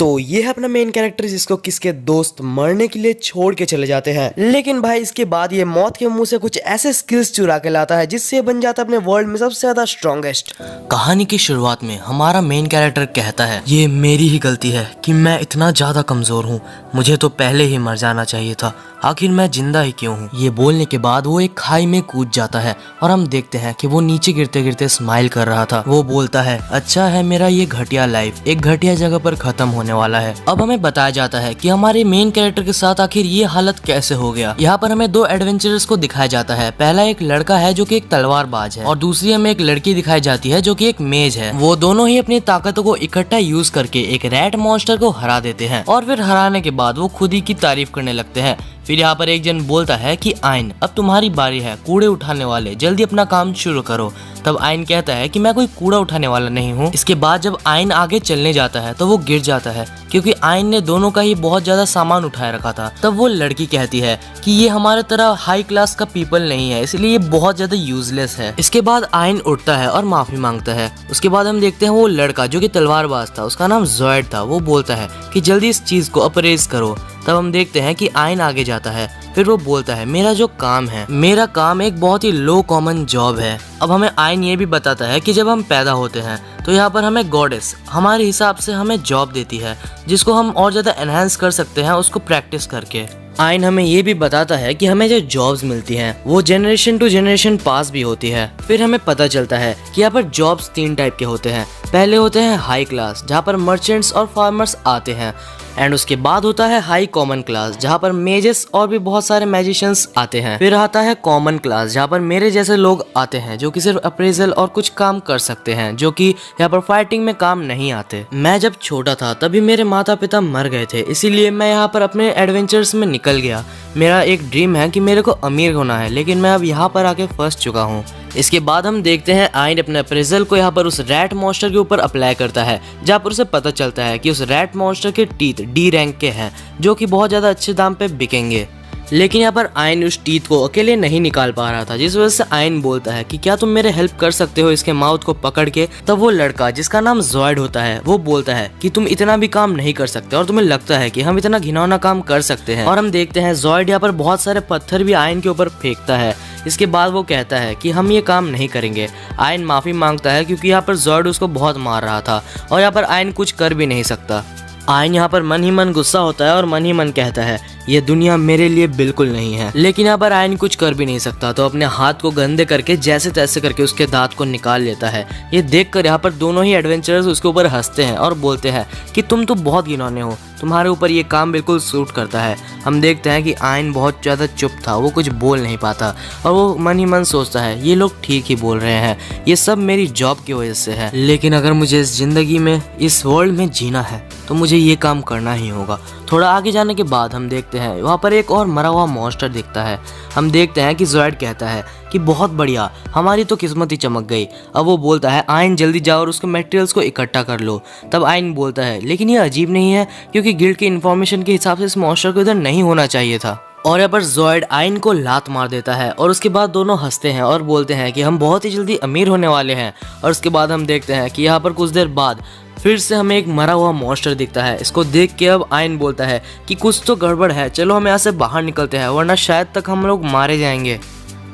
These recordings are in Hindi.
तो ये है अपना मेन कैरेक्टर जिसको किसके दोस्त मरने के लिए छोड़ के चले जाते हैं, लेकिन भाई इसके बाद ये मौत के मुंह से कुछ ऐसे स्किल्स चुरा के लाता है जिससे बन जाता है अपने वर्ल्ड में सबसे ज्यादा स्ट्रॉन्गेस्ट। कहानी की शुरुआत में हमारा मेन कैरेक्टर कहता है ये मेरी ही गलती है कि मैं इतना ज्यादा कमजोर हूँ, मुझे तो पहले ही मर जाना चाहिए था, आखिर मैं जिंदा ही क्यों हूँ। ये बोलने के बाद वो एक खाई में कूद जाता है और हम देखते हैं कि वो नीचे गिरते गिरते स्माइल कर रहा था। वो बोलता है अच्छा है मेरा ये घटिया लाइफ एक घटिया जगह पर खत्म होने वाला है। अब हमें बताया जाता है कि हमारे मेन कैरेक्टर के साथ आखिर ये हालत कैसे हो गया। यहाँ पर हमें दो एडवेंचरर्स को दिखाया जाता है। पहला एक लड़का है जो कि एक तलवारबाज है और दूसरी हमें एक लड़की दिखाई जाती है जो कि एक मेज है। वो दोनों ही अपनी ताकतों को इकट्ठा यूज करके एक रैट मॉन्स्टर को हरा देते हैं और फिर हराने के बाद वो खुद ही की तारीफ करने लगते हैं। फिर यहाँ पर एक जन बोलता है कि आइन अब तुम्हारी बारी है, कूड़े उठाने वाले जल्दी अपना काम शुरू करो। तब आइन कहता है कि मैं कोई कूड़ा उठाने वाला नहीं हूँ। इसके बाद जब आइन आगे चलने जाता है तो वो गिर जाता है क्योंकि आइन ने दोनों का ही बहुत ज्यादा सामान उठाए रखा था। तब वो लड़की कहती है कि ये हमारे तरह हाई क्लास का पीपल नहीं है, इसलिए ये बहुत ज्यादा यूजलेस है। इसके बाद आइन उठता है और माफी मांगता है। उसके बाद हम देखते हैं वो लड़का जो कि तलवारबाज था, उसका नाम ज़ॉइड था, वो बोलता है कि जल्दी इस चीज को अप्रेज करो। तब हम देखते हैं कि आइन आगे जाता है। फिर वो बोलता है मेरा जो काम है, मेरा काम एक बहुत ही लो कॉमन जॉब है। अब हमें आइन ये भी बताता है कि जब हम पैदा होते हैं तो यहाँ पर हमें गॉडेस हमारे हिसाब से हमें जॉब देती है जिसको हम और ज्यादा एनहांस कर सकते हैं उसको प्रैक्टिस करके। आइन हमें ये भी बताता है कि हमें जो जॉब्स मिलती हैं वो जनरेशन टू जनरेशन पास भी होती है। फिर हमें पता चलता है कि यहाँ पर जॉब्स 3 टाइप के होते हैं। पहले होते हैं हाई क्लास जहाँ पर मर्चेंट्स और फार्मर्स आते हैं, एंड उसके बाद होता है हाई कॉमन क्लास जहाँ पर मेजेस और भी बहुत सारे मैजिशियंस आते हैं। फिर आता है कॉमन क्लास जहाँ पर मेरे जैसे लोग आते हैं जो कि सिर्फ अप्रेजल और कुछ काम कर सकते हैं, जो कि यहाँ पर फाइटिंग में काम नहीं आते। मैं जब छोटा था तभी मेरे माता पिता मर गए थे, इसीलिए मैं यहाँ पर अपने एडवेंचर्स में निकल गया। मेरा एक ड्रीम है कि मेरे को अमीर होना है, लेकिन मैं अब यहाँ पर आके फंस चुका हूँ। इसके बाद हम देखते हैं आइन अपने अप्रेजल को यहाँ पर उस रैट मॉन्स्टर के ऊपर अप्लाई करता है, जहाँ पर उसे पता चलता है कि उस रैट मॉन्स्टर के टीथ डी रैंक के हैं जो कि बहुत ज्यादा अच्छे दाम पे बिकेंगे। लेकिन यहाँ पर आइन उस टीथ को अकेले नहीं निकाल पा रहा था, जिस वजह से आइन बोलता है कि क्या तुम मेरे हेल्प कर सकते हो इसके माउथ को पकड़ के। तब वो लड़का जिसका नाम ज़ॉइड होता है वो बोलता है कि तुम इतना भी काम नहीं कर सकते और तुम्हें लगता है कि हम इतना घिनौना काम कर सकते हैं। और हम देखते हैं ज़ॉइड यहाँ पर बहुत सारे पत्थर भी आइन के ऊपर फेंकता है। इसके बाद वो कहता है कि हम ये काम नहीं करेंगे। आइन माफी मांगता है क्योंकि यहाँ पर ज़ॉइड उसको बहुत मार रहा था और यहाँ पर आइन कुछ कर भी नहीं सकता। आइन यहाँ पर मन ही मन गुस्सा होता है और मन ही मन कहता है ये दुनिया मेरे लिए बिल्कुल नहीं है। लेकिन यहाँ पर आइन कुछ कर भी नहीं सकता, तो अपने हाथ को गंदे करके जैसे तैसे करके उसके दांत को निकाल लेता है। ये देखकर यहाँ पर दोनों ही एडवेंचरर्स उसके ऊपर हंसते हैं और बोलते हैं कि तुम तो बहुत घिनौने हो, तुम्हारे ऊपर ये काम बिल्कुल सूट करता है। हम देखते हैं कि आइन बहुत ज़्यादा चुप था, वो कुछ बोल नहीं पाता और वो मन ही मन सोचता है ये लोग ठीक ही बोल रहे हैं, ये सब मेरी जॉब की वजह से है। लेकिन अगर मुझे इस जिंदगी में इस वर्ल्ड में जीना है तो मुझे ये काम करना ही होगा। थोड़ा आगे जाने के बाद हम देखते हैं वहाँ पर एक और मरा हुआ मॉन्स्टर दिखता है। हम देखते हैं कि ज़ॉइड कहता है कि बहुत बढ़िया, हमारी तो किस्मत ही चमक गई। अब वो बोलता है आइन जल्दी जाओ और उसके मटेरियल्स को इकट्ठा कर लो। तब आइन बोलता है लेकिन ये अजीब नहीं है क्योंकि गिल्ड की इन्फॉर्मेशन के हिसाब से इस मॉन्स्टर को इधर नहीं होना चाहिए था। और यहाँ पर ज़ॉइड आइन को लात मार देता है और उसके बाद दोनों हंसते हैं और बोलते हैं कि हम बहुत ही जल्दी अमीर होने वाले हैं। और उसके बाद हम देखते हैं कि यहाँ पर कुछ देर बाद फिर से हमें एक मरा हुआ मॉन्स्टर दिखता है। इसको देख के अब आइन बोलता है कि कुछ तो गड़बड़ है, चलो हम यहाँ से बाहर निकलते हैं वरना शायद तक हम लोग मारे जाएंगे।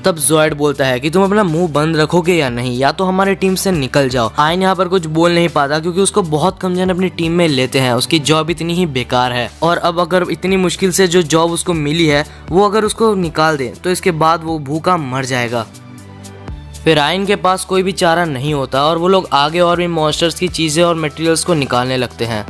तब ज़ॉइड बोलता है कि तुम अपना मुंह बंद रखोगे या नहीं, या तो हमारे टीम से निकल जाओ। आइन यहाँ पर कुछ बोल नहीं पाता क्योंकि उसको बहुत कम जन अपनी टीम में लेते हैं, उसकी जॉब इतनी ही बेकार है। और अब अगर इतनी मुश्किल से जो जॉब उसको मिली है वो अगर उसको निकाल दे तो इसके बाद वो भूखा मर जाएगा। फिर आइन के पास कोई भी चारा नहीं होता और वो लोग आगे और भी मॉन्स्टर्स की चीज़ें और मटेरियल्स को निकालने लगते हैं।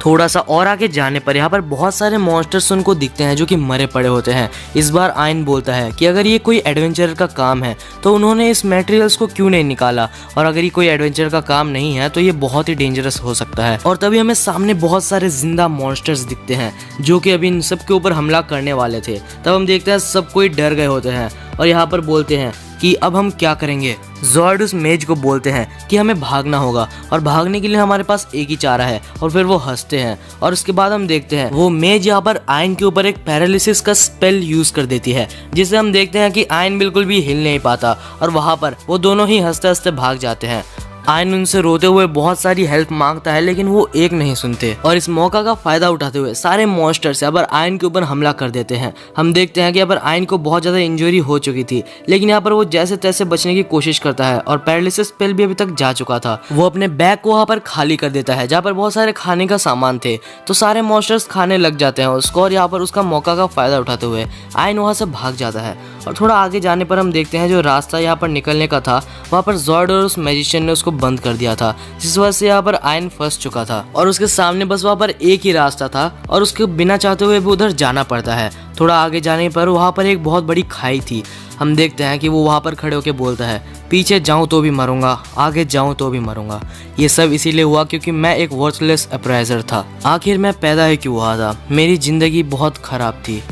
थोड़ा सा और आगे जाने पर यहाँ पर बहुत सारे मॉन्स्टर्स उनको दिखते हैं जो कि मरे पड़े होते हैं। इस बार आइन बोलता है कि अगर ये कोई एडवेंचर का काम है तो उन्होंने इस मटेरियल्स को क्यों नहीं निकाला, और अगर ये कोई एडवेंचर का काम नहीं है तो ये बहुत ही डेंजरस हो सकता है। और तभी हमें सामने बहुत सारे जिंदा मॉन्स्टर्स दिखते हैं जो कि अभी इन सब के ऊपर हमला करने वाले थे। तब हम देखते हैं सब कोई डर गए होते हैं और यहाँ पर बोलते हैं कि अब हम क्या करेंगे। ज़ॉइड उस मेज को बोलते हैं कि हमें भागना होगा और भागने के लिए हमारे पास एक ही चारा है, और फिर वो हंसते हैं। और उसके बाद हम देखते हैं वो मेज यहाँ पर आइन के ऊपर एक पैरालिसिस का स्पेल यूज कर देती है, जिससे हम देखते हैं कि आइन बिल्कुल भी हिल नहीं पाता और वहाँ पर वो दोनों ही हंसते हंसते भाग जाते हैं। आयन उनसे रोते हुए बहुत सारी हेल्प मांगता है, लेकिन वो एक नहीं सुनते और इस मौका का फायदा उठाते हुए सारे मॉन्स्टर्स यहाँ पर आयन के ऊपर हमला कर देते हैं। हम देखते हैं कि यहाँ पर आयन को बहुत ज्यादा इंजरी हो चुकी थी, लेकिन यहाँ पर वो जैसे तैसे बचने की कोशिश करता है और पैरालिसिस स्पेल भी अभी तक जा चुका था। वो अपने बैग को वहाँ पर खाली कर देता है जहाँ पर बहुत सारे खाने का सामान थे, तो सारे मॉन्स्टर्स खाने लग जाते हैं उसको और यहाँ पर उसका मौका का फायदा उठाते हुए आयन वहाँ से भाग जाता है। और थोड़ा आगे जाने पर हम देखते हैं जो रास्ता यहाँ पर निकलने का था वहाँ पर जॉर्ड और उस मैजिशियन ने उसको बंद कर दिया था, जिस वजह से यहाँ पर आयन फंस चुका था और उसके सामने बस वहाँ पर एक ही रास्ता था और उसके बिना चाहते हुए भी उधर जाना पड़ता है। थोड़ा आगे जाने पर वहाँ पर एक बहुत बड़ी खाई थी। हम देखते हैं कि वो वहाँ पर खड़े होकर बोलता है, पीछे जाऊँ तो भी मरूंगा, आगे जाऊँ तो भी मरूंगा। ये सब इसीलिए हुआ क्योंकि मैं एक वर्थलेस अप्राइजर था। आखिर मैं पैदा ही क्यों हुआ था? मेरी जिंदगी बहुत खराब थी।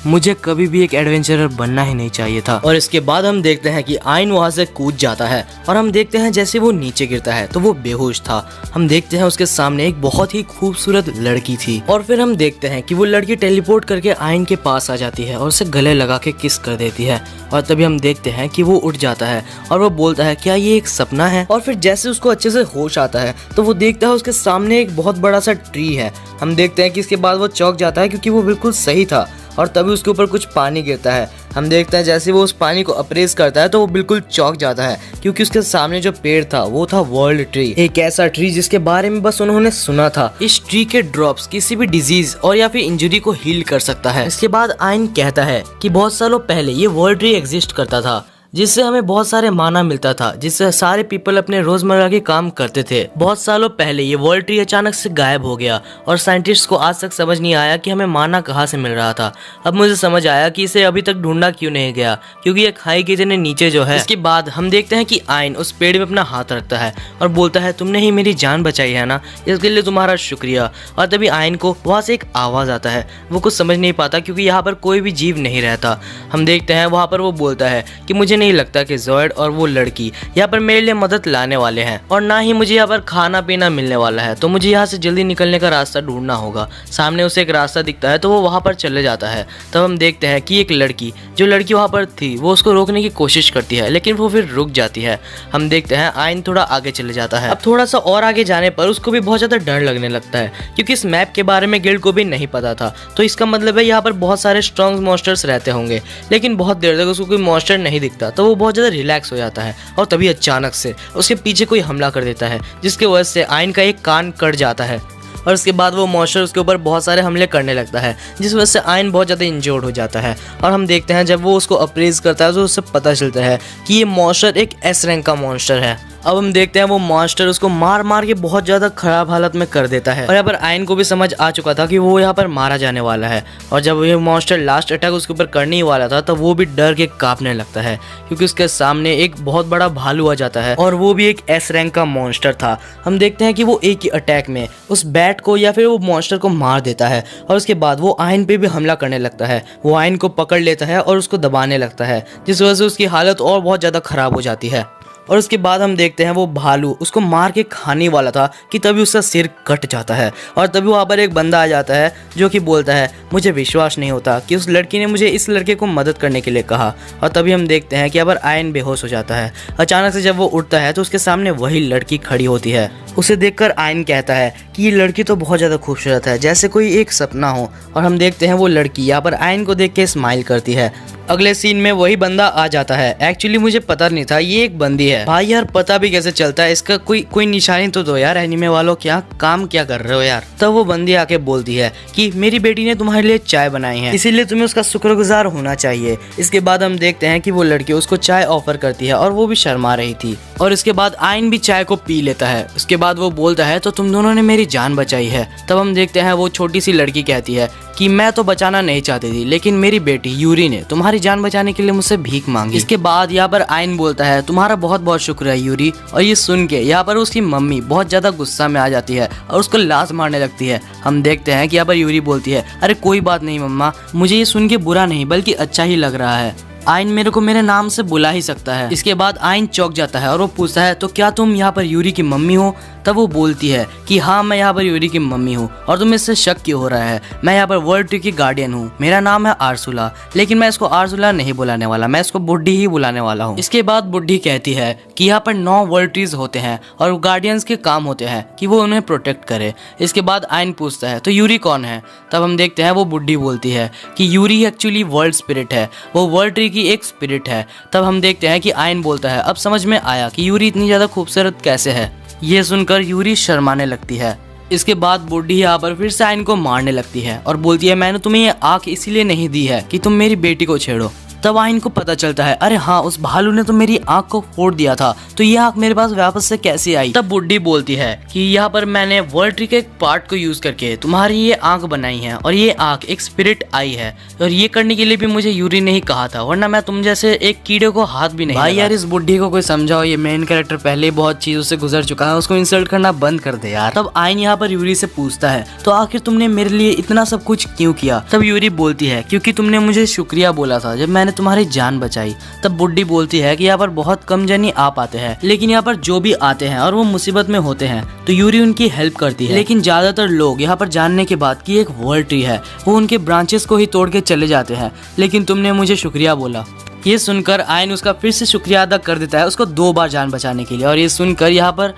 मुझे कभी भी एक एडवेंचरर बनना ही नहीं चाहिए था। और इसके बाद हम देखते हैं कि आयन वहाँ से कूद जाता है और हम देखते हैं जैसे वो नीचे गिरता है तो वो बेहोश था। हम देखते हैं उसके सामने एक बहुत ही खूबसूरत लड़की थी और फिर हम देखते हैं कि वो लड़की टेलीपोर्ट करके आयन के पास आ जाती है और उसे गले लगा के किस कर देती है। और तभी हम देखते हैं कि वो उठ जाता है और वो बोलता है, क्या ये एक सपना है? और फिर जैसे उसको अच्छे से होश आता है तो वो देखता है उसके सामने एक बहुत बड़ा सा ट्री है। हम देखते हैं कि इसके बाद वो चौंक जाता है क्योंकि वो बिल्कुल सही था और तभी उसके ऊपर कुछ पानी गिरता है। हम देखते हैं जैसे वो उस पानी को अप्रेस करता है तो वो बिल्कुल चौंक जाता है क्योंकि उसके सामने जो पेड़ था वो था वर्ल्ड ट्री, एक ऐसा ट्री जिसके बारे में बस उन्होंने सुना था। इस ट्री के ड्रॉप्स किसी भी डिजीज और या फिर इंजरी को हील कर सकता है। इसके बाद आयन कहता है कि बहुत सालों पहले ये वर्ल्ड ट्री एग्जिस्ट करता था जिससे हमें बहुत सारे माना मिलता था, जिससे सारे पीपल अपने रोजमर्रा के काम करते थे। बहुत सालों पहले ये वर्ल्ड ट्री अचानक से गायब हो गया और साइंटिस्ट को आज तक समझ नहीं आया कि हमें माना कहाँ से मिल रहा था। अब मुझे समझ आया कि इसे अभी तक ढूंढा क्यों नहीं गया, क्योंकि ये खाई के इतने नीचे जो है। इसके बाद हम देखते हैं कि आयन उस पेड़ में अपना हाथ रखता है और बोलता है, तुमने ही मेरी जान बचाई है ना, इसके लिए तुम्हारा शुक्रिया। और तभी आयन को वहाँ से एक आवाज आता है। वो कुछ समझ नहीं पाता क्योंकि यहाँ पर कोई भी जीव नहीं रहता। हम देखते हैं वहाँ पर वो बोलता है कि मुझे नहीं लगता कि जॉर्ड और वो लड़की यहाँ पर मेरे लिए मदद लाने वाले हैं और ना ही मुझे यहाँ पर खाना पीना मिलने वाला है, तो मुझे यहाँ से जल्दी निकलने का रास्ता ढूंढना होगा। सामने उसे एक रास्ता दिखता है तो वो वहाँ पर चले जाता है। तब हम देखते हैं कि एक लड़की वहाँ पर थी वो उसको रोकने की कोशिश करती है, लेकिन वो फिर रुक जाती है। हम देखते हैं आयन थोड़ा आगे चले जाता है। अब थोड़ा सा और आगे जाने पर उसको भी बहुत ज्यादा डर लगने लगता है क्योंकि इस मैप के बारे में गिल्ड को भी नहीं पता था, तो इसका मतलब है यहाँ पर बहुत सारे स्ट्रॉन्ग मॉन्स्टर्स रहते होंगे। लेकिन बहुत देर तक उसको कोई मॉन्स्टर नहीं दिखता तो वो बहुत ज्यादा रिलैक्स हो जाता है और तभी अचानक से उसके पीछे कोई हमला कर देता है, जिसकी वजह से आयन का एक कान कट जाता है और उसके बाद वो मॉन्स्टर उसके ऊपर बहुत सारे हमले करने लगता है, जिस वजह से आयन बहुत ज़्यादा इंजर्ड हो जाता है। और हम देखते हैं जब वो उसको अप्रेज करता है तो उससे पता चलता है कि ये मॉन्स्टर एक एस रैंक का मॉन्स्टर है। अब हम देखते हैं वो मॉन्स्टर उसको मार मार के बहुत ज़्यादा खराब हालत में कर देता है और यहाँ पर आयन को भी समझ आ चुका था कि वो यहाँ पर मारा जाने वाला है। और जब ये मॉन्स्टर लास्ट अटैक उसके ऊपर करने ही वाला था तब वो भी डर के कांपने लगता है क्योंकि उसके सामने एक बहुत बड़ा भालू आ जाता है और वो भी एक एस रैंक का मॉन्स्टर था। हम देखते हैं कि वो एक ही अटैक में उस बैट को या फिर वो मॉन्स्टर को मार देता है और उसके बाद वो आयन पे भी हमला करने लगता है। वो आयन को पकड़ लेता है और उसको दबाने लगता है, जिस वजह से उसकी हालत और बहुत ज़्यादा खराब हो जाती है। और उसके बाद हम देखते हैं वो भालू उसको मार के खाने वाला था कि तभी उसका सिर कट जाता है और तभी वहाँ पर एक बंदा आ जाता है जो कि बोलता है, मुझे विश्वास नहीं होता कि उस लड़की ने मुझे इस लड़के को मदद करने के लिए कहा। और तभी हम देखते हैं कि अब आयन बेहोश हो जाता है। अचानक से जब वो उठता है तो उसके सामने वही लड़की खड़ी होती है। उसे देखकर आयन कहता है कि ये लड़की तो बहुत ज़्यादा खूबसूरत है, जैसे कोई एक सपना हो। और हम देखते हैं वो लड़की यहाँ पर आयन को देख के स्माइल करती है। अगले सीन में वही बंदा आ जाता है। एक्चुअली मुझे पता नहीं था ये एक बंदी है। भाई यार पता भी कैसे चलता है, इसका कोई निशानी तो दो यार, एनिमे वालों क्या काम क्या कर रहे हो यार। तब वो बंदी आके बोलती है कि मेरी बेटी ने तुम्हारे लिए चाय बनाई है, इसीलिए तुम्हें उसका शुक्रगुजार होना चाहिए। इसके बाद हम देखते हैं कि वो लड़की उसको चाय ऑफर करती है और वो भी शर्मा रही थी। और इसके बाद आयन भी चाय को पी लेता है। उसके बाद वो बोलता है, तो तुम दोनों ने मेरी जान बचाई है। तब हम देखते हैं वो छोटी सी लड़की कहती है कि मैं तो बचाना नहीं चाहती थी, लेकिन मेरी बेटी यूरी ने तुम्हारी जान बचाने के लिए मुझसे भीख मांगी। इसके बाद यहाँ पर आयन बोलता है, तुम्हारा बहुत बहुत शुक्र है यूरी। और ये सुन के यहाँ पर उसकी मम्मी बहुत ज्यादा गुस्सा में आ जाती है और उसको लात मारने लगती है। हम देखते हैं कि यहाँ पर यूरी बोलती है, अरे कोई बात नहीं मम्मा, मुझे ये सुन के बुरा नहीं बल्कि अच्छा ही लग रहा है। आयन मेरे को मेरे नाम से बुला ही सकता है। इसके बाद आयन चौंक जाता है और वो पूछता है, तो क्या तुम यहाँ पर यूरी की मम्मी हो? तब वो बोलती है कि हाँ मैं यहाँ पर यूरी की मम्मी हूँ और तुम्हें इससे शक क्यों हो रहा है, मैं यहाँ पर वर्ल्ड ट्री की गार्डियन हूँ, मेरा नाम है आर्सुला, लेकिन मैं इसको आर्सुला नहीं बुलाने वाला, मैं इसको बुड्ढी ही बुलाने वाला हूँ। इसके बाद बुड्ढी कहती है कि यहाँ पर 9 वर्ल्ड ट्रीज होते हैं और गार्डियंस के काम होते हैं कि वो उन्हें प्रोटेक्ट करे। इसके बाद आयन पूछता है तो यूरी कौन है? तब हम देखते हैं वो बुड्ढी बोलती है कि यूरी एक्चुअली वर्ल्ड स्पिरिट है, वो वर्ल्ड ट्री की एक स्पिरिट है। तब हम देखते हैं कि आयन बोलता है अब समझ में आया कि यूरी इतनी ज़्यादा खूबसूरत कैसे है। ये सुनकर यूरी शर्माने लगती है। इसके बाद बुड्ढी यहाँ पर फिर से आयन को मारने लगती है और बोलती है मैंने तुम्हें ये आँख इसीलिए नहीं दी है कि तुम मेरी बेटी को छेड़ो। तब आयन को पता चलता है अरे हाँ उस भालू ने तो मेरी आंख को फोड़ दिया था, तो ये आंख मेरे पास वापस से कैसे आई? तब बुड्ढी बोलती है कि यहाँ पर मैंने वर्ल्ड ट्री के एक पार्ट को यूज करके तुम्हारी ये आंख बनाई है और ये आंख एक स्पिरिट आई है, और ये करने के लिए भी मुझे यूरी ने ही कहा था, वरना मैं तुम जैसे एक कीड़े को हाथ भी नहीं। भाई यार इस बुड्ढी को कोई समझाओ, ये मेन कैरेक्टर पहले ही बहुत चीजों से गुजर चुका है, उसको इंसल्ट करना बंद कर दे यार। तब आयन यहाँ पर यूरी से पूछता है तो आखिर तुमने मेरे लिए इतना सब कुछ क्यों किया? तब यूरी बोलती है क्योंकि तुमने मुझे शुक्रिया बोला था जब मैंने तुम्हारी जान बचाई। तब बुड्ढी बोलती है कि यहाँ पर बहुत कम जन आ पाते हैं, लेकिन यहाँ पर जो भी आते हैं और वो मुसीबत में होते हैं तो यूरी उनकी हेल्प करती है, लेकिन ज्यादातर लोग यहाँ पर जानने के बाद कि एक वर्ल्ड ट्री है वो उनके ब्रांचेस को ही तोड़ के चले जाते हैं, लेकिन तुमने मुझे शुक्रिया बोला। ये सुनकर आयन उसका फिर से शुक्रिया अदा कर देता है उसको 2 बार जान बचाने के लिए, और ये सुनकर यहाँ पर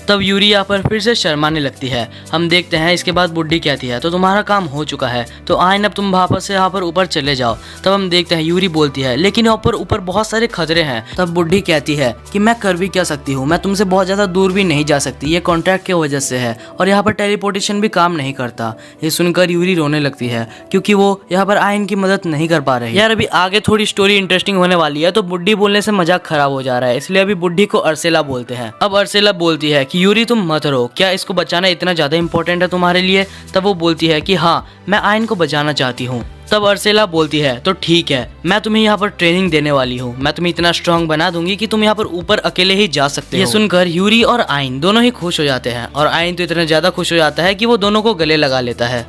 तब यूरी यहाँ पर फिर से शर्माने लगती है। हम देखते हैं इसके बाद बुड्ढी कहती है तो तुम्हारा काम हो चुका है, तो आयन अब तुम वापस से यहाँ पर ऊपर चले जाओ। तब हम देखते हैं यूरी बोलती है लेकिन यहाँ पर ऊपर बहुत सारे खतरे हैं। तब बुड्ढी कहती है कि मैं कर भी क्या सकती हूँ, मैं तुमसे बहुत ज्यादा दूर भी नहीं जा सकती, ये कॉन्ट्रैक्ट की वजह से है और यहाँ पर टेलीपोर्टेशन भी काम नहीं करता। ये सुनकर यूरी रोने लगती है क्योंकि वो यहाँ पर आयन की मदद नहीं कर पा रही। यार अभी आगे थोड़ी स्टोरी इंटरेस्टिंग होने वाली है, तो बुड्ढी बोलने से मजाक खराब हो जा रहा है, इसलिए अभी बुड्ढी को अर्सेला बोलते हैं। अब अर्सेला बोलती है कि यूरी तुम मत रो, क्या इसको बचाना इतना ज्यादा इंपॉर्टेंट है तुम्हारे लिए? तब वो बोलती है कि हाँ मैं आयन को बचाना चाहती हूँ। तब अर्सेला बोलती है तो ठीक है, मैं तुम्हें यहाँ पर ट्रेनिंग देने वाली हूँ, मैं तुम्हें इतना स्ट्रांग बना दूंगी कि तुम यहाँ पर ऊपर अकेले ही जा सकते हो। ये सुनकर यूरी और आयन दोनों ही खुश हो जाते हैं, और आयन तो इतना ज्यादा खुश हो जाता है कि वो दोनों को गले लगा लेता है।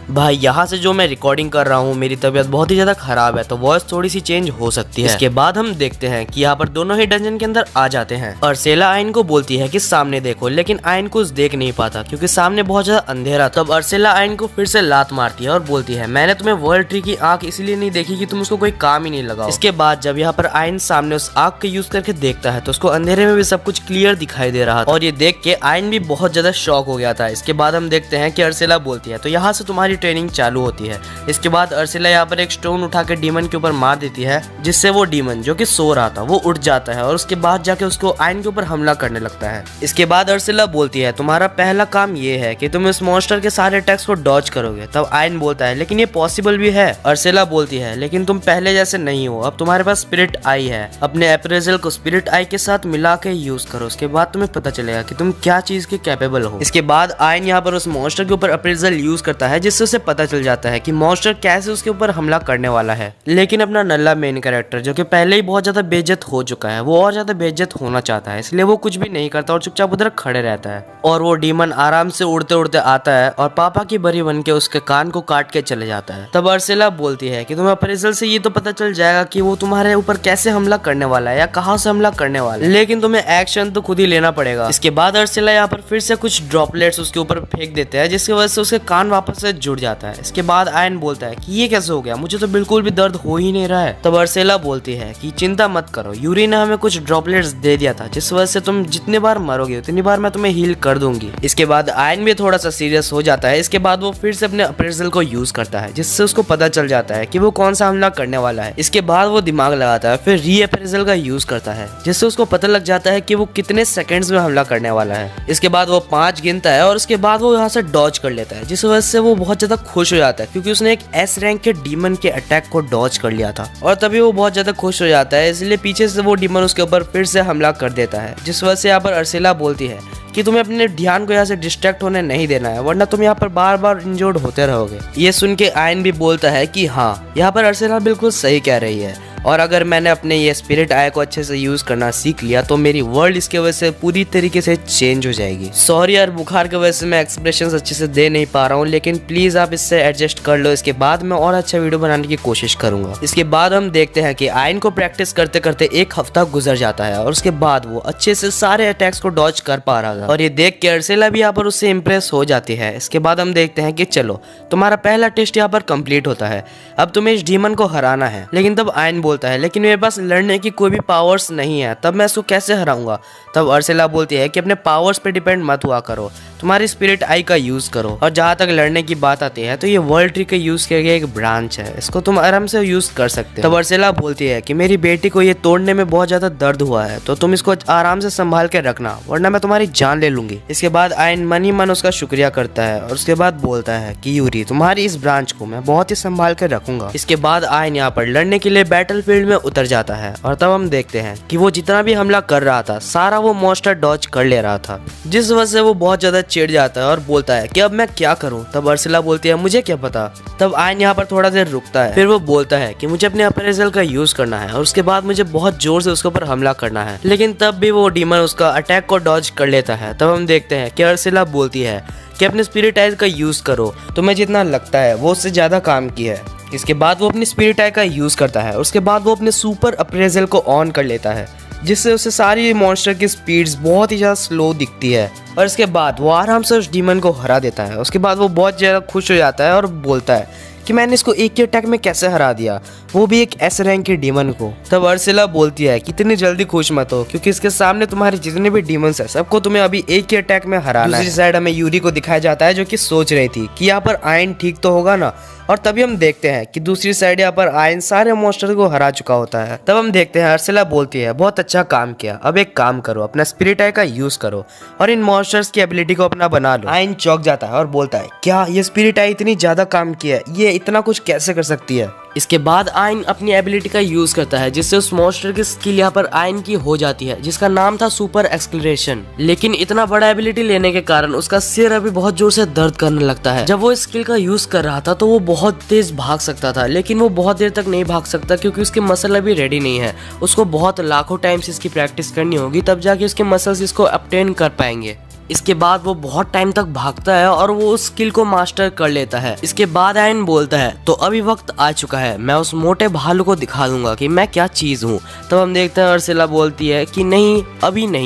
भाई यहाँ से जो मैं रिकॉर्डिंग कर रहा हूँ मेरी तबीयत बहुत ही ज्यादा खराब है, तो वॉइस थोड़ी सी चेंज हो सकती है। इसके बाद हम देखते हैं कि यहाँ पर दोनों ही डंजन के अंदर आ जाते हैं। अर्सेला आयन को बोलती है कि सामने देखो, लेकिन आयन कुछ देख नहीं पाता क्योंकि सामने बहुत ज्यादा अंधेरा। तब अर्सेला आयन को फिर से लात मारती है और बोलती है मैंने तुम्हें वर्ल्ड ट्री की आंख इसलिए नहीं देखी कि तुम उसको कोई काम ही नहीं लगाओ। इसके बाद जब यहाँ पर आयन सामने उस आंख का यूज करके देखता है तो उसको अंधेरे में भी सब कुछ क्लियर दिखाई दे रहा था, और ये देख के आयन भी बहुत ज्यादा शॉक हो गया था। इसके बाद हम देखते हैं कि अर्सेला बोलती है तो यहाँ से तुम्हारी ट्रेनिंग चालू होती है। इसके बाद अर्सेला यहाँ पर एक स्टोन उठा के डीमन के ऊपर मार देती है, जिससे वो डीमन जो कि सो रहा था वो उठ जाता है, और उसके बाद जाके उसको आयन के ऊपर हमला करने लगता है। इसके बाद अर्सेला बोलती है तुम्हारा पहला काम ये है कि तुम इस मॉन्स्टर के सारे अटैक्स को डॉज करोगे। तब आयन बोलता है लेकिन ये पॉसिबल भी है। अर्सेला बोलती है लेकिन तुम पहले जैसे नहीं हो, अब तुम्हारे पास स्पिरिट आई है, अपने अप्रेजल को स्पिरिट आई के साथ मिला के यूज करो, उसके बाद तुम्हें पता चलेगा कि तुम क्या चीज के कैपेबल हो। इसके बाद आयन यहाँ पर उस मॉन्स्टर के ऊपर अप्रेजल यूज करता है, जिससे उसे पता चल जाता है कि मॉन्स्टर कैसे उसके ऊपर हमला करने वाला है। लेकिन अपना नल्ला मेन कैरेक्टर जो कि पहले ही बहुत ज्यादा बेइज्जत हो चुका है, वो और ज्यादा बेइज्जत होना चाहता है, इसलिए वो कुछ भी नहीं करता और चुपचाप उधर खड़े रहता है। और वो डीमन आराम से उड़ते उड़ते आता है और पापा की बरी बन के उसके कान को काट के चले जाता है। तब अर्सेला बोलती है कि तुम्हें अप्रेजल से ये तो पता चल जाएगा कि वो तुम्हारे ऊपर कैसे हमला करने वाला है या कहाँ से हमला करने वाला है, लेकिन तुम्हें एक्शन तो खुद ही लेना पड़ेगा। इसके बाद अर्सेला यहाँ पर फिर से कुछ ड्रॉपलेट्स उसके ऊपर फेंक देते हैं, जिसकी वजह से उसके कान वापस से जुड़ जाता है। इसके बाद आयन बोलता है कि ये कैसे हो गया, मुझे तो बिल्कुल भी दर्द हो ही नहीं रहा है। तब अर्सेला बोलती है कि चिंता मत करो, यूरी ने हमें कुछ ड्रॉपलेट्स दे दिया था, जिस वजह से तुम जितने बार मरोगे उतनी बार मैं तुम्हें हील कर दूंगी। इसके बाद आयन भी थोड़ा सा सीरियस हो जाता है। इसके बाद वो फिर से अपने अप्रेजल को यूज करता है, जिससे उसको पता चल जाता है कि वो कौन सा हमला करने वाला है। इसके बाद वो दिमाग लगाता है, फिर री अप्रेजल का यूज करता है, जिससे उसको पता लग जाता है कि वो कितने सेकंड्स में हमला करने वाला है। इसके बाद वो 5 गिनता है और उसके बाद वो यहाँ से डॉज कर लेता है, जिस वजह से वो बहुत ज्यादा खुश हो जाता है क्योंकि उसने एक एस रैंक के डीमन के अटैक को डॉज कर लिया था, और तभी वो बहुत ज्यादा खुश हो जाता है। इसलिए पीछे से वो डीमन उसके ऊपर फिर से हमला कर देता है, जिस वजह से यहाँ पर अर्सेला बोलती है कि तुम्हें अपने ध्यान को यहाँ से डिस्ट्रैक्ट होने नहीं देना है, वरना तुम यहाँ पर बार बार इंजर्ड होते रहोगे। ये सुन के आयन भी बोलता है कि हाँ, यहाँ पर अर्सेला बिल्कुल सही कह रही है, और अगर मैंने अपने ये स्पिरिट आई को अच्छे से यूज करना सीख लिया तो मेरी वर्ल्ड इसके वजह से पूरी तरीके से चेंज हो जाएगी। सॉरी यार, बुखार की वजह से मैं एक्सप्रेशंस अच्छे से दे नहीं पा रहा हूँ, लेकिन प्लीज आप इससे एडजस्ट कर लो। इसके बाद मैं और अच्छा वीडियो बनाने की कोशिश करूंगा। इसके बाद हम देखते हैं कि आयन को प्रैक्टिस करते करते एक हफ्ता गुजर जाता है और उसके बाद वो अच्छे से सारे अटैक्स को डॉज कर पा रहा था और ये देख के अर्सेला भी यहाँ पर उससे इम्प्रेस हो जाती है। इसके बाद हम देखते हैं कि चलो तुम्हारा पहला टेस्ट यहाँ पर कंप्लीट होता है, अब तुम्हें इस डीमन को हराना है। लेकिन तब आयन बोलता है लेकिन मेरे पास लड़ने की कोई भी पावर्स नहीं है, तब मैं इसको कैसे हराऊंगा। तब अर्सेला बोलती है कि अपने पावर्स पे डिपेंड मत हुआ करो, तुम्हारी स्पिरिट आई का यूज करो। और जहाँ तक लड़ने की बात आती है तो ये वर्ल्ड ट्री का यूज किया गया एक ब्रांच है, इसको तुम आराम से यूज कर सकते हो। तब अर्सेला बोलती है कि मेरी बेटी को ये तोड़ने में बहुत ज्यादा दर्द हुआ है, तो तुम इसको आराम से संभाल के रखना, वरना मैं तुम्हारी जान ले लूंगी। इसके बाद आयन मन ही मन उसका शुक्रिया करता है और उसके बाद बोलता है कि यूरी, तुम्हारी इस ब्रांच को मैं बहुत ही संभाल कर रखूंगा। इसके बाद आयन यहाँ पर लड़ने के लिए बैटलफील्ड में उतर जाता है और तब हम देखते हैं कि वो जितना भी हमला कर रहा था सारा वो मॉन्स्टर डॉज कर ले रहा था, जिस वजह से वो बहुत ज्यादा चिढ़ जाता है और बोलता है कि अब मैं क्या करूं। तब अर्सेला बोलती है मुझे क्या पता। तब आयन यहाँ पर थोड़ा देर रुकता है, फिर वो बोलता है कि मुझे अपने अप्रेजल का यूज करना है और उसके बाद मुझे बहुत जोर से उसके ऊपर हमला करना है। लेकिन तब भी वो डीमन उसका अटैक को डॉज कर लेता है। तब हम देखते हैं कि अर्सेला बोलती है कि अपने स्पिरिट आइज का यूज करो, तुम्हें जितना लगता है वो उससे ज्यादा काम किया है। इसके बाद वो अपनी स्पिरिट आई का यूज करता है, उसके बाद वो अपने सुपर अप्रेजल को ऑन कर लेता है, जिससे उसे सारी मॉन्स्टर की स्पीड्स बहुत ही ज़्यादा स्लो दिखती है और इसके बाद वो आराम से उस डीमन को हरा देता है। उसके बाद वो बहुत ज़्यादा खुश हो जाता है और बोलता है कि मैंने इसको एक ही अटैक में कैसे हरा दिया, वो भी एक एस रैंक के डीमन को। तब अर्सेला बोलती है कि इतनी जल्दी खुश मत हो, क्योंकि इसके सामने तुम्हारे जितने भी डीमंस हैं सबको तुम्हें अभी एक ही अटैक में हराना है। दूसरी साइड हमें यूरी को दिखाया जाता है जो कि सोच रही थी कि यहाँ पर आयन ठीक तो होगा ना, और तभी हम देखते हैं कि दूसरी साइड यहाँ पर आयन सारे मॉन्स्टर को हरा चुका होता है। तब हम देखते हैं अर्सेला बोलती है बहुत अच्छा काम किया, अब एक काम करो, अपना स्पिरिट आई का यूज करो और इन मॉन्स्टर्स की एबिलिटी को अपना बना लो। आयन चौंक जाता है और बोलता है क्या ये स्पिरिट आई इतनी ज्यादा काम किया है, ये इतना कुछ कैसे कर सकती है। इसके बाद आयन अपनी एबिलिटी का यूज करता है, जिससे उस मॉन्स्टर की स्किल यहाँ पर आयन की हो जाती है, जिसका नाम था सुपर एक्सक्लेरेशन। लेकिन इतना बड़ा एबिलिटी लेने के कारण उसका सिर अभी बहुत जोर से दर्द करने लगता है। जब वो इस स्किल का यूज कर रहा था तो वो बहुत तेज भाग सकता था, लेकिन वो बहुत देर तक नहीं भाग सकता क्योंकि उसके मसल अभी रेडी नहीं है। उसको बहुत लाखों टाइम्स इसकी प्रैक्टिस करनी होगी, तब जाके उसके मसल्स इसको अपटेन कर पाएंगे। इसके बाद वो बहुत टाइम तक भागता है और वो उस स्किल को मास्टर कर लेता है। इसके बाद आयन बोलता है तो अभी वक्त आ चुका है, मैं उस मोटे भालू को दिखा दूंगा कि मैं क्या चीज हूँ। तब हम देखते हैं अर्सेला बोलती है कि नहीं,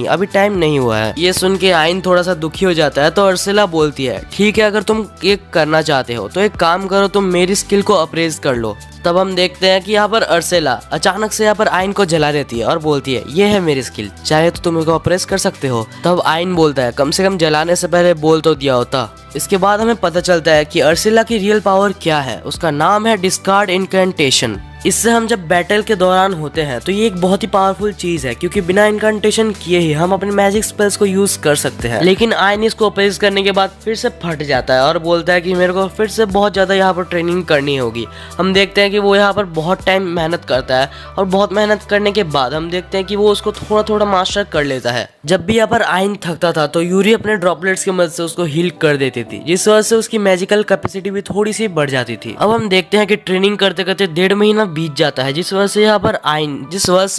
अभी टाइम नहीं हुआ है। ये सुन के आयन थोड़ा सा दुखी हो जाता है। तो अर्सेला बोलती है ठीक है, अगर तुम एक करना चाहते हो तो एक काम करो, तुम मेरी स्किल को अप्रेज कर लो। तब हम देखते हैं कि यहाँ पर अर्सेला अचानक से यहाँ पर आयन को जला देती है और बोलती है ये है मेरी स्किल, चाहे तो तुम इसको अप्रेस कर सकते हो। तब आयन बोलता है कम से कम जलाने से पहले बोल तो दिया होता। इसके बाद हमें पता चलता है कि अर्सेला की रियल पावर क्या है, उसका नाम है डिस्कार्ड इनकैंटेशन। इससे हम जब बैटल के दौरान होते हैं तो ये एक बहुत ही पावरफुल चीज है, क्योंकि बिना इनकैंटेशन किए ही हम अपने मैजिक स्पेल्स को यूज कर सकते हैं। लेकिन आयन इसको अप्रेस करने के बाद फिर से फट जाता है और बोलता है कि मेरे को फिर से बहुत ज्यादा यहाँ पर ट्रेनिंग करनी होगी। हम देखते हैं कि वो यहाँ पर बहुत टाइम मेहनत करता है और बहुत मेहनत करने के बाद हम देखते हैं कि वो उसको थोड़ा थोड़ा मास्टर कर लेता है। जब भी यहाँ पर आयन थकता था तो यूरी अपने ड्रॉपलेट्स की मदद से उसको हील कर देती थी, जिस वजह से उसकी मैजिकल कैपेसिटी भी थोड़ी सी बढ़ जाती थी। अब हम देखते हैं कि ट्रेनिंग करते करते 1.5 महीना बीत जाता है, जिस वजह से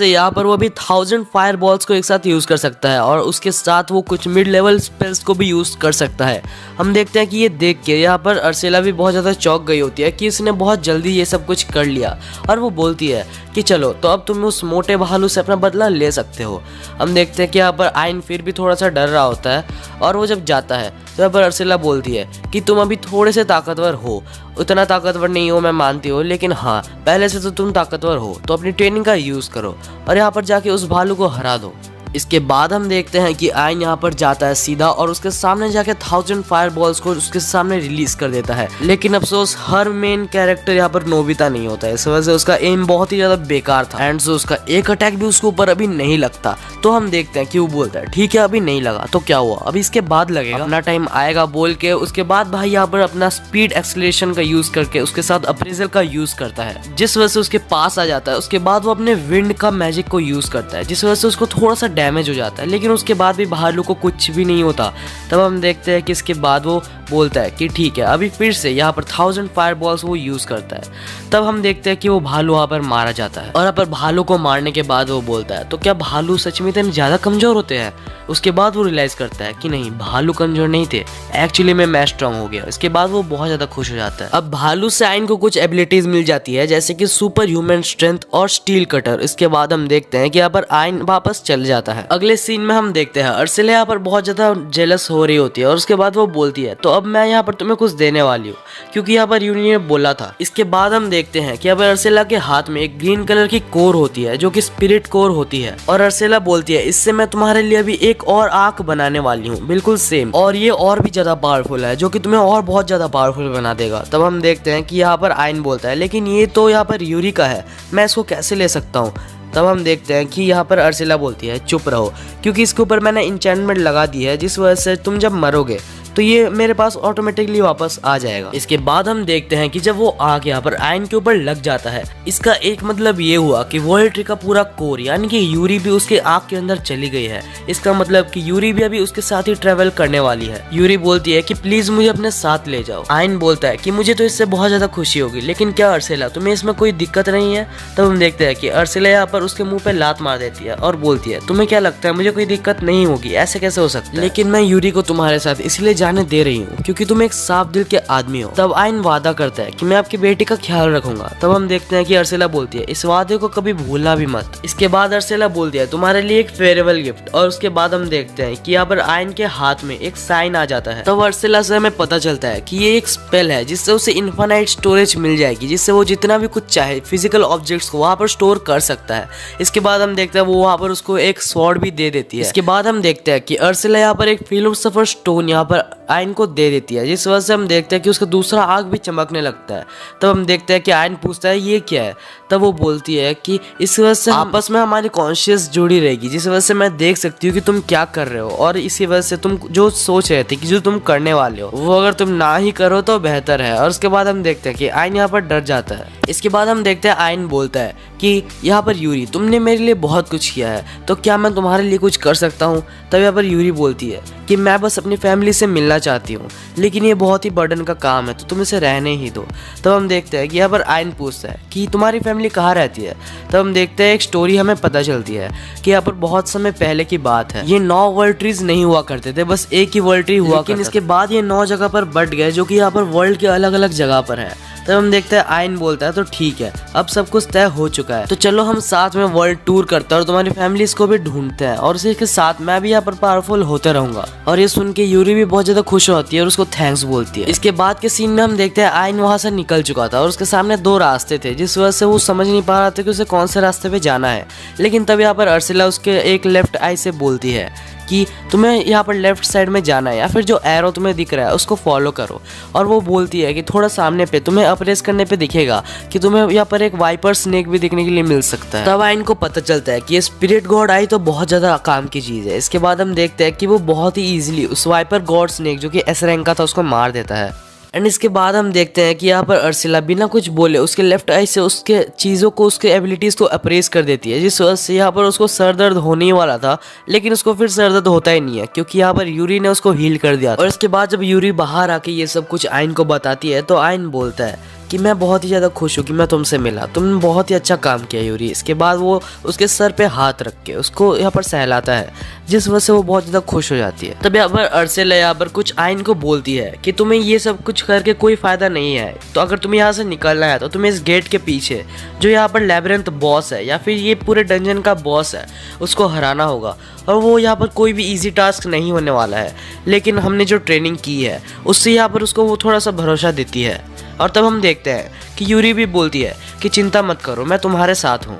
यहाँ पर वो भी 1000 फायर बॉल्स को एक साथ यूज कर सकता है और उसके साथ वो कुछ मिड लेवल स्पेल्स को भी यूज कर सकता है। हम देखते हैं कि ये देख के यहाँ पर अर्सेला भी बहुत ज्यादा चौंक गई होती है कि इसने बहुत जल्दी ये सब कुछ कर लिया, और वो बोलती है कि चलो तो अब तुम उस मोटे भालू से अपना बदला ले सकते हो। हम देखते हैं कि यहाँ पर आयन फिर भी थोड़ा सा डर रहा होता है और वो जब जाता है तो यहाँ पर अर्सेला बोलती है कि तुम अभी थोड़े से ताकतवर हो, उतना ताकतवर नहीं हो मैं मानती हूँ, लेकिन हाँ पहले से तो तुम ताकतवर हो, तो अपनी ट्रेनिंग का यूज करो और यहाँ पर जाके उस भालू को हरा दो। इसके बाद हम देखते हैं कि आयन यहाँ पर जाता है सीधा और उसके सामने जाके 1000 फायर बॉल्स को उसके सामने रिलीज कर देता है। लेकिन अफसोस हर मेन कैरेक्टर यहाँ पर नोबिता नहीं होता है, इस वजह से उसका एम बहुत ही ज्यादा बेकार था एंड सो उसका एक अटैक भी उसके ऊपर अभी नहीं लगता। तो हम देखते हैं कि वो बोलता है ठीक है अभी नहीं लगा तो क्या हुआ, अभी इसके बाद लगेगा, अपना टाइम आएगा बोल के उसके बाद भाई यहाँ पर अपना स्पीड एक्सेलरेशन का यूज करके उसके साथ अप्रेजल का यूज करता है, जिस वजह से उसके पास आ जाता है। उसके बाद वो अपने विंड का मैजिक को यूज करता है, जिस वजह से उसको थोड़ा सा डैमेज हो जाता है, लेकिन उसके बाद भी भालू को कुछ भी नहीं होता। तब हम देखते हैं कि इसके बाद वो बोलता है कि ठीक है। अभी फिर से यहाँ पर 1000 फायर बॉल्स वो यूज करता है। तब हम देखते हैं कि वो भालू वहाँ पर मारा जाता है और यहाँ पर भालू को मारने के बाद वो बोलता है तो क्या भालू सच में इतने ज्यादा कमजोर होते हैं। उसके बाद वो रियलाइज करता है कि नहीं, भालू कमजोर नहीं थे, एक्चुअली मैं स्ट्रांग हो गया। इसके बाद वो बहुत ज्यादा खुश हो जाता है। अब भालू से आयन को कुछ एबिलिटीज मिल जाती है जैसे कि सुपर ह्यूमन स्ट्रेंथ और स्टील कटर। इसके बाद हम देखते हैं कि यहाँ पर आयन वापस चल जाता है। अगले सीन में हम देखते हैं अर्सिला यहाँ पर बहुत ज्यादा जेलस हो रही होती है और उसके बाद वो बोलती है तो अब मैं यहाँ पर तुम्हें कुछ देने वाली हूँ क्योंकि यहाँ पर यूनी ने बोला था। इसके बाद हम देखते हैं कि यहाँ पर अर्सिला के हाथ में एक ग्रीन कलर की कोर होती है जो कि स्पिरिट कोर होती है और अर्सिला बोलती है इससे मैं तुम्हारे लिए अभी एक और आंख बनाने वाली हूँ, बिल्कुल सेम, और ये और भी ज्यादा पावरफुल है जो कि तुम्हें और बहुत ज्यादा पावरफुल बना देगा। तब हम देखते हैं कि यहाँ पर आयन बोलता है लेकिन ये तो यहाँ पर यूरी का है, मैं इसको कैसे ले सकता हूँ। तब हम देखते हैं कि यहाँ पर अर्सिला बोलती है चुप रहो क्योंकि इसके ऊपर मैंने इंचेंटमेंट लगा दी है जिस वजह से तुम जब मरोगे तो ये मेरे पास ऑटोमेटिकली वापस आ जाएगा। इसके बाद हम देखते हैं कि जब वो आग यहाँ पर आयन के ऊपर लग जाता है, इसका एक मतलब ये हुआ कि वर्ल्ड ट्री का पूरा कोर यानी कि यूरी भी उसके आग के अंदर चली गई है। इसका मतलब कि यूरी भी अभी उसके साथ ही ट्रेवल करने वाली है। यूरी बोलती है कि प्लीज मुझे अपने साथ ले जाओ। आयन बोलता है कि मुझे तो इससे बहुत ज्यादा खुशी होगी, लेकिन क्या अर्सिला तुम्हें इसमें कोई दिक्कत नहीं है। तब हम देखते हैं कि अर्सिला यहाँ पर उसके मुंह पे लात मार देती है और बोलती है तुम्हें क्या लगता है मुझे कोई दिक्कत नहीं होगी, ऐसे कैसे हो सकता है, लेकिन मैं यूरी को तुम्हारे साथ इसलिए जाने दे रही हूँ क्योंकि तुम एक साफ दिल के आदमी हो। तब आयन वादा करता है कि मैं आपकी बेटी का ख्याल रखूंगा। तब हम देखते हैं कि अर्सिला बोलती है इस वादे को कभी भूलना भी मत। इसके बाद अर्सिला बोलती है तुम्हारे लिए एक फेयरवेल गिफ्ट, और उसके बाद हम देखते हैं कि यहाँ पर आयन के हाथ में एक साइन आ जाता है। तब अर्सिला से हमें पता चलता है कि ये एक स्पेल है जिससे उसे इन्फिनाइट स्टोरेज मिल जाएगी, जिससे वो जितना भी कुछ चाहे फिजिकल ऑब्जेक्ट्स को वहाँ पर स्टोर कर सकता है। इसके बाद हम देखते हैं वो वहाँ पर उसको एक स्वॉर्ड भी दे देती है। इसके बाद हम देखते हैं कि अर्सिला यहाँ पर एक फिलोसोफर स्टोन यहाँ पर आयन को दे देती है, जिस वजह से हम देखते हैं कि उसका दूसरा आग भी चमकने लगता है। तब हम देखते हैं कि आयन पूछता है ये क्या है। तब वो बोलती है कि इस वजह से आपस में हमारी कॉन्शियस जुड़ी रहेगी, जिस वजह से मैं देख सकती हूँ कि तुम क्या कर रहे हो, और इसी वजह से तुम जो सोच रहे थे कि जो तुम करने वाले हो वो अगर तुम ना ही करो तो बेहतर है। और उसके बाद हम देखते हैं कि आयन यहाँ पर डर जाता है। इसके बाद हम देखते हैं आयन बोलता है कि यहाँ पर यूरी तुमने मेरे लिए बहुत कुछ किया है, तो क्या मैं तुम्हारे लिए कुछ कर सकता हूँ। तब यहाँ पर यूरी बोलती है कि मैं बस अपनी फैमिली से मिलना चाहती हूँ, लेकिन ये बहुत ही बर्डन का काम है तो तुम इसे रहने ही दो। तब हम देखते हैं कि यहाँ पर आयन पूछता है कि तुम्हारी फैमिली कहाँ रहती है। तब हम देखते हैं एक स्टोरी हमें पता चलती है कि यहाँ पर बहुत समय पहले की बात है, ये 9 वर्ल्ड ट्रीज नहीं हुआ करते थे, बस एक ही वर्ल्ड ट्री हुआ, लेकिन इसके बाद ये 9 जगह पर बट गए जो कि यहाँ पर वर्ल्ड के अलग अलग जगह पर है। तब हम देखते हैं आयन बोलता है तो ठीक है, अब सब कुछ तय हो चुका है, तो चलो हम साथ में वर्ल्ड टूर करते हैं और तुम्हारी फैमिलीज को भी ढूंढते हैं, और इसी के साथ मैं भी यहाँ पर पावरफुल होते रहूंगा। और ये सुन के यूरी भी बहुत ज्यादा खुश होती है और उसको थैंक्स बोलती है। इसके बाद के सीन में हम देखते हैं आयन वहां से निकल चुका था और उसके सामने 2 रास्ते थे, जिस वजह से वो समझ नहीं पा रहा था कि उसे कौन से रास्ते पे जाना है। लेकिन तब यहाँ पर अर्सिला उसके एक लेफ्ट आई से बोलती है कि तुम्हें यहाँ पर लेफ्ट साइड में जाना है, या फिर जो एरो तुम्हें दिख रहा है उसको फॉलो करो। और वो बोलती है कि थोड़ा सामने पे तुम्हें अप्रेस करने पे दिखेगा कि तुम्हें यहाँ पर एक वाइपर स्नेक भी दिखने के लिए मिल सकता है। तब आयन को पता चलता है कि ये स्पिरिट गॉड आई तो बहुत ज्यादा काम की चीज है। इसके बाद हम देखते हैं कि वो बहुत ही इजीली उस वाइपर गॉड स्नेक जो कि एस रैंक का था उसको मार देता है। एंड इसके बाद हम देखते हैं कि यहाँ पर अर्सिला बिना कुछ बोले उसके लेफ्ट आई से उसके चीज़ों को, उसके एबिलिटीज को अप्रेस कर देती है, जिस वजह से यहाँ पर उसको सर दर्द होने ही वाला था, लेकिन उसको फिर सर दर्द होता ही नहीं है क्योंकि यहाँ पर यूरी ने उसको हील कर दिया। और इसके बाद जब यूरी बाहर आके ये सब कुछ आयन को बताती है तो आयन बोलता है कि मैं बहुत ही ज़्यादा खुश हूँ कि मैं तुमसे मिला, तुमने बहुत ही अच्छा काम किया यूरी। इसके बाद वो उसके सर पे हाथ रख के उसको यहाँ पर सहलाता है, जिस वजह से वो बहुत ज़्यादा खुश हो जाती है। तब यहाँ पर अर्सिला यहाँ पर कुछ आयन को बोलती है कि तुम्हें ये सब कुछ करके कोई फ़ायदा नहीं है, तो अगर तुम्हें यहाँ से निकलना है तो तुम्हें इस गेट के पीछे जो यहाँ पर लैबिरिंथ बॉस है या फिर ये पूरे डंजन का बॉस है उसको हराना होगा। और वो यहाँ पर कोई भी ईजी टास्क नहीं होने वाला है, लेकिन हमने जो ट्रेनिंग की है उससे यहाँ पर उसको वो थोड़ा सा भरोसा देती है। और तब हम देखते हैं कि यूरी भी बोलती है कि चिंता मत करो, मैं तुम्हारे साथ हूँ।